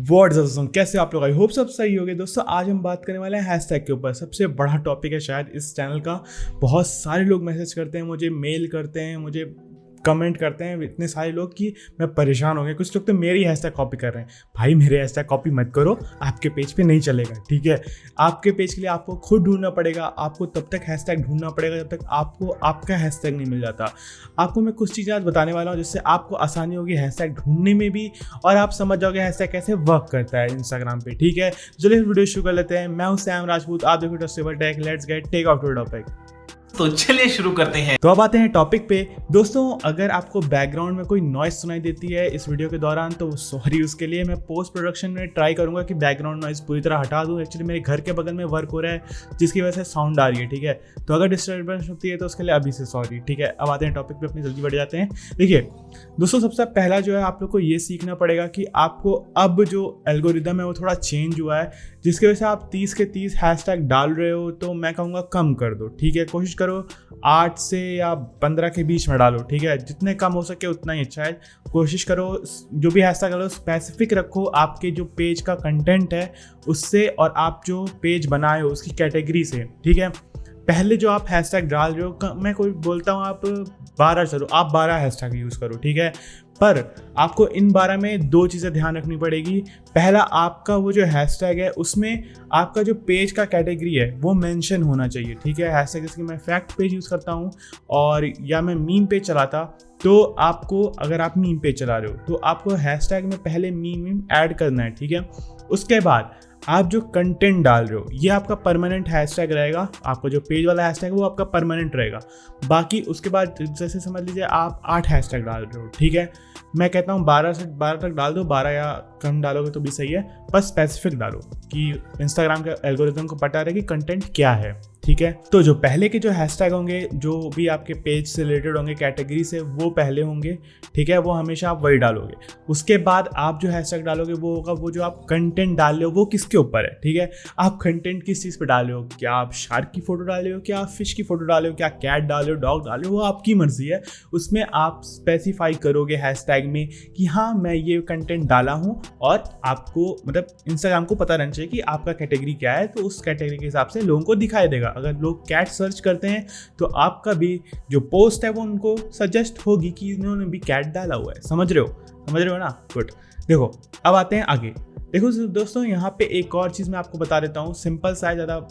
दोस्तों कैसे आप लोग? आई होप सब सही होंगे। दोस्तों आज हम बात करने वाले हैं हैशटैग के ऊपर। सबसे बड़ा टॉपिक है शायद इस चैनल का। बहुत सारे लोग मैसेज करते हैं मुझे, मेल करते हैं मुझे, कमेंट करते हैं इतने सारे लोग कि मैं परेशान हो गया। कुछ लोग तो मेरी हैशटैग कॉपी कर रहे हैं। भाई मेरे हैशटैग कॉपी मत करो, आपके पेज पे नहीं चलेगा, ठीक है। आपके पेज के लिए आपको खुद ढूंढना पड़ेगा। आपको तब तक हैशटैग ढूंढना पड़ेगा जब तक आपको आपका हैशटैग नहीं मिल जाता। आपको मैं कुछ चीज़ें आज बताने वाला हूँ जिससे आपको आसानी होगी हैशटैग ढूंढने में भी, और आप समझ जाओगे हैशटैग कैसे वर्क करता है इंस्टाग्राम पे, ठीक है। चलिए वीडियो शुरू कर लेते हैं। मैं हूँ सैम राजपूत, आप देखो trustable tech. Let's get tech off to topic. तो चलिए शुरू करते हैं। तो अब आते हैं टॉपिक पे। दोस्तों अगर आपको बैकग्राउंड में कोई नॉइस सुनाई देती है इस वीडियो के दौरान तो सॉरी उसके लिए। मैं पोस्ट प्रोडक्शन में ट्राई करूंगा कि बैकग्राउंड नॉइस पूरी तरह हटा दूं। एक्चुअली मेरे घर के बगल में वर्क हो रहा है जिसकी वजह से साउंड आ रही है, ठीक है। तो अगर डिस्टर्बेंस होती है तो उसके लिए अभी से सॉरी, ठीक है। अब आते हैं टॉपिक पे, अपनी जल्दी बढ़ जाते हैं। देखिए दोस्तों, सबसे पहला जो है आप लोग को ये सीखना पड़ेगा कि आपको अब जो एल्गोरिदम है वो थोड़ा चेंज हुआ है, जिसकी वजह से आप 30 के 30 हैशटैग डाल रहे हो। तो मैं कहूँगा कम कर दो, ठीक है। कोशिश करो 8 से या 15 के बीच में डालो, ठीक है। जितने कम हो सके उतना ही अच्छा है। कोशिश करो जो भी हैशटैग डालो स्पेसिफिक रखो आपके जो पेज का कंटेंट है उससे, और आप जो पेज बनाए हो उसकी कैटेगरी से, ठीक है। पहले जो आप हैशटैग डाल रहे हो, मैं कोई बोलता हूँ आप 12 चलो, आप 12 हैशटैग यूज़ करो, ठीक है। पर आपको इन 12 में दो चीज़ें ध्यान रखनी पड़ेगी। पहला, आपका वो जो हैशटैग है उसमें आपका जो पेज का कैटेगरी है वो मेंशन होना चाहिए, ठीक है। हैशटैग जैसे कि मैं फैक्ट पेज यूज़ करता हूँ और या मैं मीम पेज चलाता, तो आपको अगर आप मीम पेज चला रहे हो तो आपको हैशटैग में पहले मीम ऐड करना है, ठीक है। उसके बाद आप जो कंटेंट डाल रहे हो ये आपका परमानेंट हैशटैग रहेगा। आपका जो पेज वाला हैशटैग है वो आपका परमानेंट रहेगा। बाकी उसके बाद जैसे समझ लीजिए आप 8 हैशटैग डाल रहे हो, ठीक है। मैं कहता हूँ 12 से 12 तक डाल दो, 12 या कम डालोगे तो भी सही है। बस स्पेसिफिक डालो कि इंस्टाग्राम के एल्गोरिथम को पता रहे कि कंटेंट क्या है, ठीक है। तो जो पहले के जो हैशटैग होंगे जो भी आपके पेज से रिलेटेड होंगे कैटेगरी से, वो पहले होंगे, ठीक है। वो हमेशा आप वही डालोगे। उसके बाद आप जो हैशटैग डालोगे वो होगा वो जो आप कंटेंट डाल रहे हो वो किसके ऊपर है, ठीक है। आप कंटेंट किस चीज़ पे डाल रहे हो, क्या आप शार्क की फोटो डाल रहे हो, क्या आप फिश की फोटो डाल रहे हो, क्या कैट डाल रहे हो, डॉग डाल रहे हो, वो आपकी मर्जी है। उसमें आप स्पेसिफाई करोगे हैशटैग में कि हाँ मैं ये कंटेंट डाला हूँ, और आपको मतलब इंस्टाग्राम को पता रहना चाहिए कि आपका कैटेगरी क्या है। तो उस कैटेगरी के हिसाब से लोगों को दिखाई देगा। अगर लोग कैट सर्च करते हैं तो आपका भी जो पोस्ट है वो उनको सजेस्ट होगी कि इन्होंने भी कैट डाला हुआ है। समझ रहे हो ना? गुड। देखो अब आते हैं आगे। देखो दोस्तों यहाँ पे एक और चीज़ मैं आपको बता देता हूँ। सिंपल सा है, ज़्यादा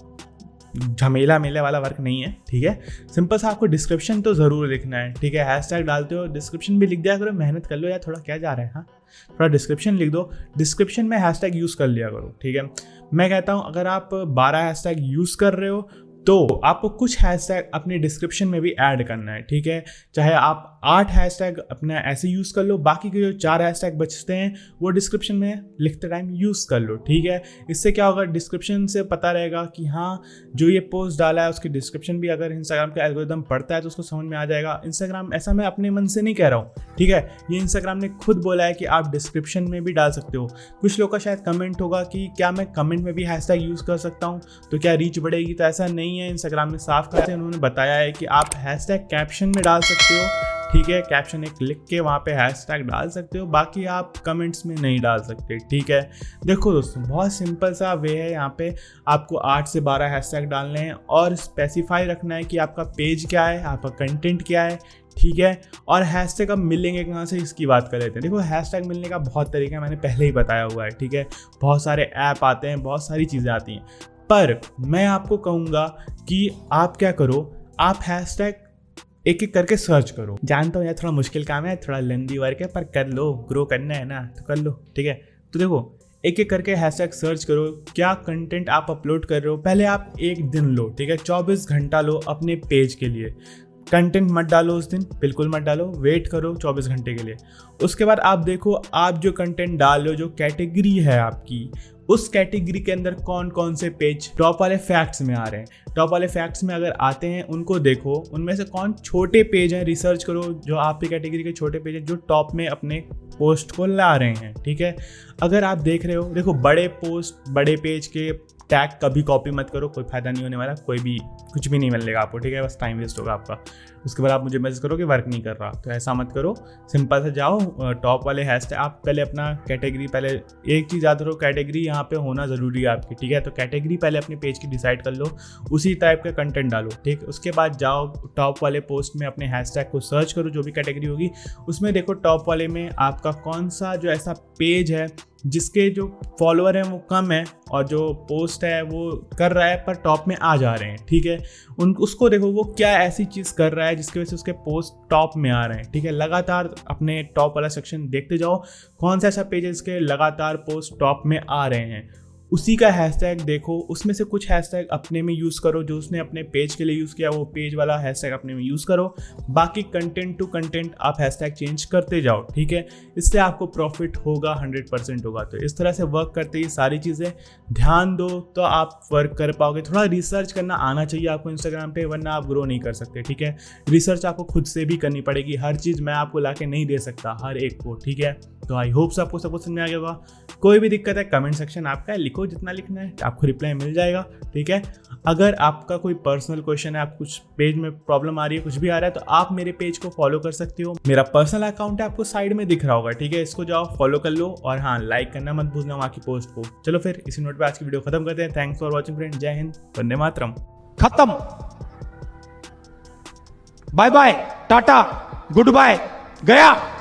झमेला मेले वाला वर्क नहीं है, ठीक है। सिंपल सा आपको डिस्क्रिप्शन तो ज़रूर लिखना है, ठीक है। हैशटैग डालते हो डिस्क्रिप्शन भी लिख दिया करो। मेहनत कर लो यार, थोड़ा क्या जा रहा है, हाँ थोड़ा डिस्क्रिप्शन लिख दो। डिस्क्रिप्शन में हैशटैग यूज़ कर लिया करो, ठीक है। मैं कहता हूँ अगर आप 12 हैशटैग यूज़ कर रहे हो तो आपको कुछ हैशटैग अपने डिस्क्रिप्शन में भी ऐड करना है, ठीक है। चाहे आप 8 हैशटैग अपना ऐसे यूज़ कर लो, बाकी के जो 4 हैशटैग बचते हैं वो डिस्क्रिप्शन में लिखते टाइम यूज़ कर लो, ठीक है। इससे क्या होगा, डिस्क्रिप्शन से पता रहेगा कि हाँ जो ये पोस्ट डाला है उसकी डिस्क्रिप्शन भी अगर इंस्टाग्राम का एल्गोरिदम पढ़ता है तो उसको समझ में आ जाएगा। इंस्टाग्राम, ऐसा मैं अपने मन से नहीं कह रहा हूँ, ठीक है। ये इंस्टाग्राम ने खुद बोला है कि आप डिस्क्रिप्शन में भी डाल सकते हो। कुछ लोग का शायद कमेंट होगा कि क्या मैं कमेंट में भी हैशटैग यूज़ कर सकता हूँ तो क्या रीच बढ़ेगी? तो ऐसा नहीं है। इंस्टाग्राम ने साफ कहा है, उन्होंने बताया है कि आप हैशटैग कैप्शन में डाल सकते हो, ठीक है। कैप्शन एक लिख के वहाँ पे हैशटैग डाल सकते हो, बाकी आप कमेंट्स में नहीं डाल सकते, ठीक है। देखो दोस्तों बहुत सिंपल सा वे है। यहाँ पे आपको 8 से 12 हैशटैग डालने हैं और स्पेसिफाई रखना है कि आपका पेज क्या है, आपका कंटेंट क्या है, ठीक है। और हैशटैग अब मिलेंगे कहाँ से, इसकी बात कर लेते हैं। देखो हैशटैग मिलने का बहुत तरीका है, मैंने पहले ही बताया हुआ है, ठीक है। बहुत सारे ऐप आते हैं, बहुत सारी चीज़ें आती हैं, पर मैं आपको कहूँगा कि आप क्या करो, आप हैशटैग एक एक करके सर्च करो। जानता हूँ यार थोड़ा मुश्किल काम है, थोड़ा लेंदी वर्क है, पर कर लो, ग्रो करना है ना तो कर लो, ठीक है। तो देखो एक एक करके हैशटैग सर्च करो। क्या कंटेंट आप अपलोड कर रहे हो, पहले आप एक दिन लो, ठीक है। 24 घंटा लो अपने पेज के लिए। कंटेंट मत डालो उस दिन, बिल्कुल मत डालो, वेट करो 24 घंटे के लिए। उसके बाद आप देखो आप जो कंटेंट डाल रहे हो, जो कैटेगरी है आपकी, उस कैटेगरी के अंदर कौन कौन से पेज टॉप वाले फैक्ट्स में आ रहे हैं। टॉप वाले फैक्ट्स में अगर आते हैं उनको देखो, उनमें से कौन छोटे पेज हैं, रिसर्च करो जो आपकी कैटेगरी के छोटे पेज हैं जो टॉप में अपने पोस्ट को ला रहे हैं, ठीक है। अगर आप देख रहे हो, देखो बड़े पोस्ट बड़े पेज के टैग कभी कॉपी मत करो, कोई फायदा नहीं होने वाला, कोई भी कुछ भी नहीं मिलेगा आपको, ठीक है, बस टाइम वेस्ट होगा आपका। उसके बाद आप मुझे मैसेज करो कि वर्क नहीं कर रहा, तो ऐसा मत करो। सिंपल से जाओ टॉप वाले हैशटैग, आप पहले अपना कैटेगरी, पहले एक चीज़ याद रखो, कैटेगरी यहाँ पे होना ज़रूरी है आपकी, ठीक है। तो कैटेगरी पहले अपने पेज की डिसाइड कर लो, उसी टाइप का कंटेंट डालो, ठीक। उसके बाद जाओ टॉप वाले पोस्ट में अपने हैशटैग को सर्च करो, जो भी कैटेगरी होगी उसमें देखो टॉप वाले में आपका कौन सा जो ऐसा पेज है जिसके जो फॉलोअर हैं वो कम है और जो पोस्ट है वो कर रहा है पर टॉप में आ जा रहे हैं, ठीक है। उसको देखो वो क्या ऐसी चीज़ कर रहा है जिसकी वजह से उसके पोस्ट टॉप में आ रहे हैं, ठीक है। लगातार अपने टॉप वाला सेक्शन देखते जाओ, कौन सा ऐसा पेज है जिसके लगातार पोस्ट टॉप में आ रहे हैं, उसी का हैशटैग देखो। उसमें से कुछ हैशटैग अपने में यूज़ करो, जो उसने अपने पेज के लिए यूज़ किया वो पेज वाला हैशटैग अपने में यूज़ करो। बाकी कंटेंट टू कंटेंट आप हैशटैग चेंज करते जाओ, ठीक है। इससे आपको प्रॉफिट होगा, 100% होगा। तो इस तरह से वर्क करते ही सारी चीज़ें ध्यान दो तो आप वर्क कर पाओगे। थोड़ा रिसर्च करना आना चाहिए आपको इंस्टाग्राम पे, वरना आप ग्रो नहीं कर सकते, ठीक है। रिसर्च आपको खुद से भी करनी पड़ेगी, हर चीज़ मैं आपको ला के नहीं दे सकता हर एक को, ठीक है। तो आई होप आपको सब कुछ समझ में आ गया होगा। कोई भी दिक्कत है कमेंट सेक्शन आपका है, लिखो जितना लिखना है, आपको रिप्लाई मिल जाएगा, ठीक है। अगर आपका कोई पर्सनल क्वेश्चन है, आप कुछ पेज में प्रॉब्लम आ रही है, कुछ भी आ रहा है, तो आप मेरे पेज को फॉलो कर सकते हो। मेरा पर्सनल अकाउंट है, आपको साइड में दिख रहा होगा, ठीक है। इसको जाओ फॉलो कर लो और हाँ, लाइक करना मत भूलना वहाँ की पोस्ट को। चलो फिर इसी नोट पे आज की वीडियो खत्म करते हैं। थैंक्स फॉर वॉचिंग फ्रेंड, जय हिंद, वंदे मातरम। खत्म, bye bye, ta-ta, goodbye, गया।